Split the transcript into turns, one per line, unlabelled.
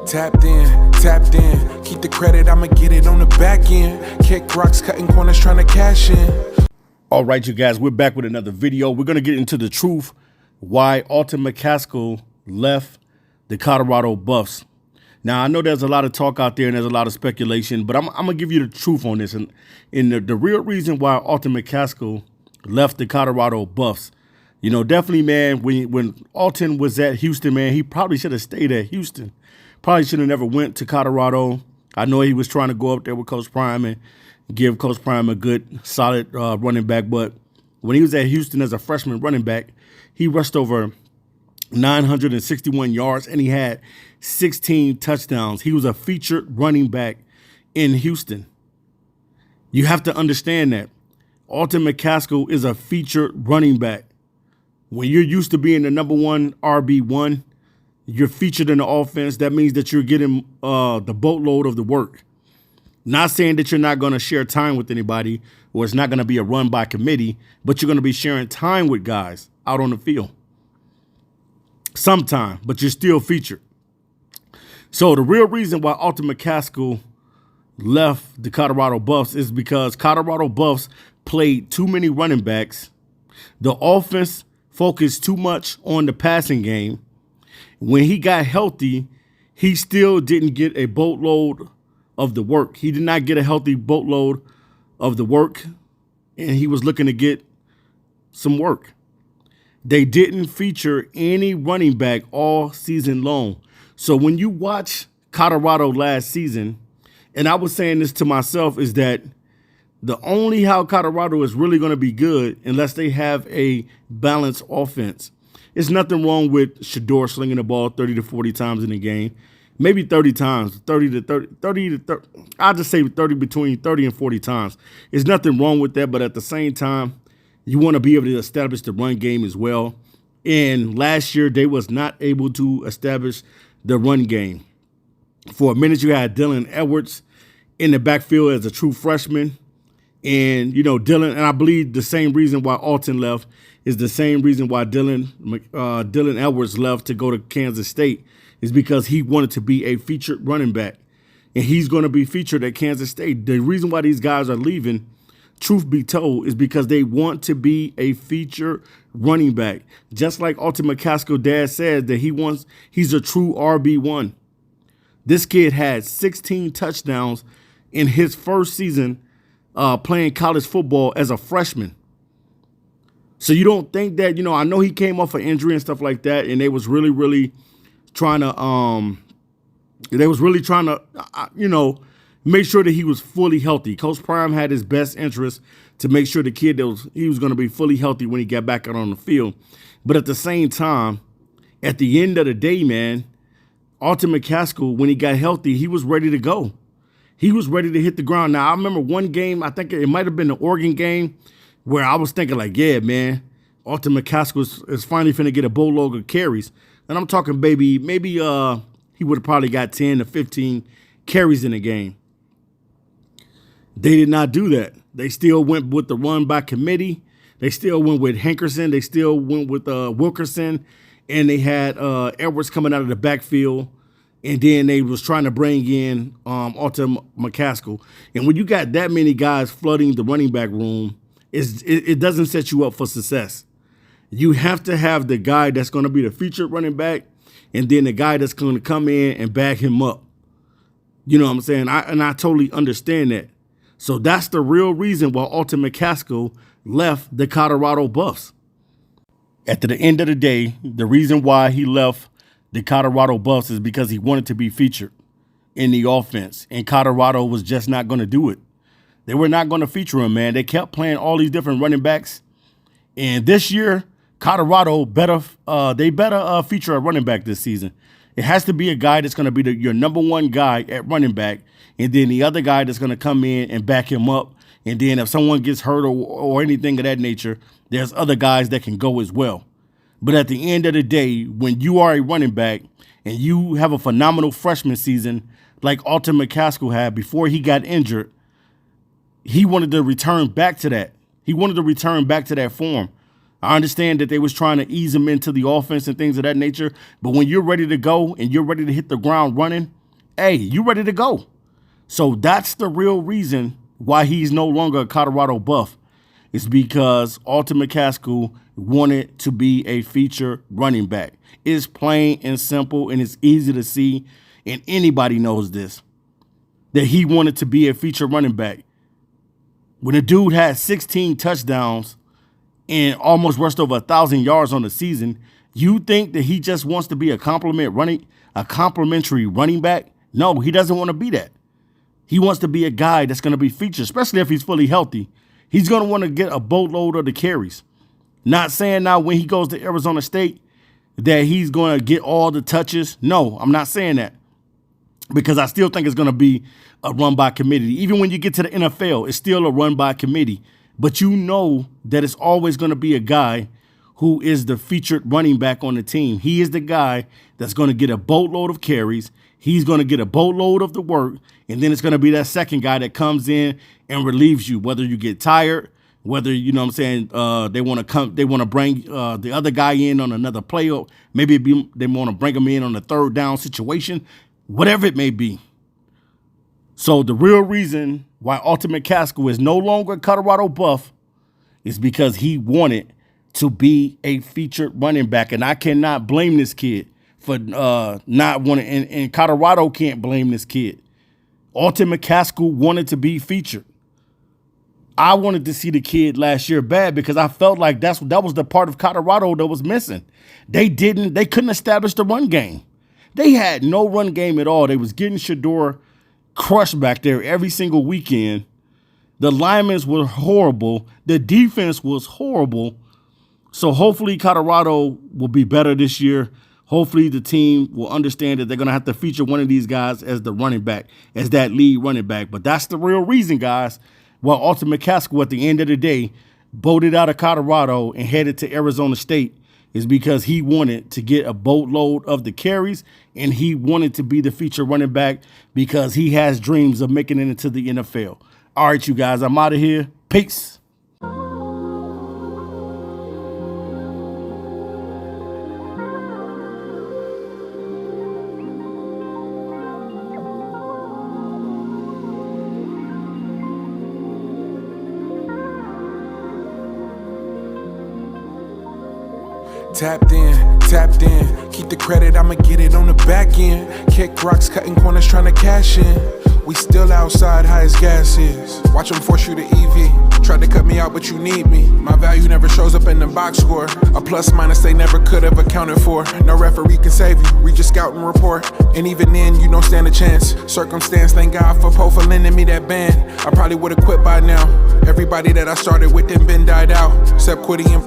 Tapped in. Keep the credit, I'ma get it on the back end. Kick rocks, cutting corners, trying to cash in.
All right, you guys, we're back with another video. We're going to get into the truth why Alton McCaskill left the Colorado Buffs. Now, I know there's a lot of talk out there and there's a lot of speculation, but I'm going to give you the truth on this. And the real reason why Alton McCaskill left the Colorado Buffs, you know, definitely, man, when Alton was at Houston, man, he probably should have stayed at Houston. Probably should have never went to Colorado. I know he was trying to go up there with Coach Prime and give Coach Prime a good, solid running back. But when he was at Houston as a freshman running back, he rushed over 961 yards and he had 16 touchdowns. He was a featured running back in Houston. You have to understand that. Alton McCaskill is a featured running back. When you're used to being the number one RB1, you're featured in the offense. That means that you're getting the boatload of the work. Not saying that you're not going to share time with anybody or it's not going to be a run by committee, but you're going to be sharing time with guys out on the field. Sometime, but you're still featured. So the real reason why Alton McCaskill left the Colorado Buffs is because Colorado Buffs played too many running backs. The offense focused too much on the passing game. When he got healthy, he still didn't get a boatload of the work. He did not get a healthy boatload of the work, and he was looking to get some work. They didn't feature any running back all season long. So when you watch Colorado last season, and I was saying this to myself, is that the only how Colorado is really going to be good unless they have a balanced offense. It's nothing wrong with Shedeur slinging the ball 30 to 40 times in a game. Maybe 30 times, 30 to 30. I'll just say 30, between 30 and 40 times. There's nothing wrong with that, but at the same time, you want to be able to establish the run game as well. And last year, they was not able to establish the run game. For a minute, you had Dylan Edwards in the backfield as a true freshman. And, you know, Dylan, and I believe the same reason why Alton left is the same reason why Dylan Edwards left to go to Kansas State, is because he wanted to be a featured running back. And he's going to be featured at Kansas State. The reason why these guys are leaving, truth be told, is because they want to be a featured running back. Just like Alton McCaskill dad said that he's a true RB1. This kid had 16 touchdowns in his first season playing college football as a freshman. So you don't think that, you know, I know he came off an injury and stuff like that, and they was really trying to, you know, make sure that he was fully healthy. Coach Prime had his best interest to make sure the kid he was going to be fully healthy when he got back out on the field. But at the same time, at the end of the day, man, Alton McCaskill, when he got healthy, he was ready to go. He was ready to hit the ground. Now, I remember one game, I think it might have been the Oregon game, where I was thinking like, yeah, man, Alton McCaskill is finally finna get a boatload of carries. And I'm talking, maybe he would have probably got 10 to 15 carries in a game. They did not do that. They still went with the run by committee. They still went with Hankerson. They still went with Wilkerson. And they had Edwards coming out of the backfield. And then they was trying to bring in Alton McCaskill. And when you got that many guys flooding the running back room, it doesn't set you up for success. You have to have the guy that's going to be the featured running back, and then the guy that's going to come in and back him up. You know what I'm saying? I totally understand that. So that's the real reason why Alton McCaskill left the Colorado Buffs. At the end of the day, the reason why he left the Colorado Buffs is because he wanted to be featured in the offense, and Colorado was just not going to do it. They were not going to feature him, man. They kept playing all these different running backs, and this year, Colorado better feature a running back this season. It has to be a guy that's going to be your number one guy at running back, and then the other guy that's going to come in and back him up. And then if someone gets hurt or anything of that nature, there's other guys that can go as well. But at the end of the day, when you are a running back and you have a phenomenal freshman season like Alton McCaskill had before he got injured, he wanted to return back to that. He wanted to return back to that form. I understand that they was trying to ease him into the offense and things of that nature. But when you're ready to go and you're ready to hit the ground running, hey, you ready to go. So that's the real reason why he's no longer a Colorado Buff. It's because Alton McCaskill wanted to be a feature running back. It's plain and simple, and it's easy to see, and anybody knows this, that he wanted to be a feature running back. When a dude had 16 touchdowns and almost rushed over 1,000 yards on the season, you think that he just wants to be a complimentary running back? No, he doesn't want to be that. He wants to be a guy that's going to be featured, especially if he's fully healthy. He's going to want to get a boatload of the carries. Not saying now when he goes to Arizona State that he's going to get all the touches. No, I'm not saying that, because I still think it's going to be a run by committee. Even when you get to the NFL, it's still a run by committee. But you know that it's always going to be a guy who is the featured running back on the team. He is the guy that's going to get a boatload of carries. He's going to get a boatload of the work. And then it's going to be that second guy that comes in and relieves you, whether you get tired, whether, you know what I'm saying, they want to bring the other guy in on another play, or maybe they want to bring him in on a third down situation, whatever it may be. So the real reason why Alton McCaskill is no longer a Colorado Buff is because he wanted to be a featured running back. And I cannot blame this kid for not wanting, and Colorado can't blame this kid. Alton McCaskill wanted to be featured. I wanted to see the kid last year bad because I felt like that was the part of Colorado that was missing. They couldn't establish the run game. They had no run game at all. They was getting Shador crushed back there every single weekend. The linemen were horrible. The defense was horrible. So hopefully Colorado will be better this year. Hopefully the team will understand that they're going to have to feature one of these guys as the running back, as that lead running back. But that's the real reason, guys, why Alton McCaskill at the end of the day boated out of Colorado and headed to Arizona State, is because he wanted to get a boatload of the carries, and he wanted to be the feature running back because he has dreams of making it into the NFL. All right, you guys, I'm out of here. Peace.
Tapped in, keep the credit, I'ma get it on the back end. Kick rocks, cutting corners, trying to cash in. We still outside, high as gas is. Watch them force you to EV. Tried to cut me out, but you need me. My value never shows up in the box score. A plus minus they never could have accounted for. No referee can save you, read your scouting report. And even then, you don't stand a chance. Circumstance, thank God for Poe for lending me that band. I probably would've quit by now. Everybody that I started with then been died out, except Quiddy and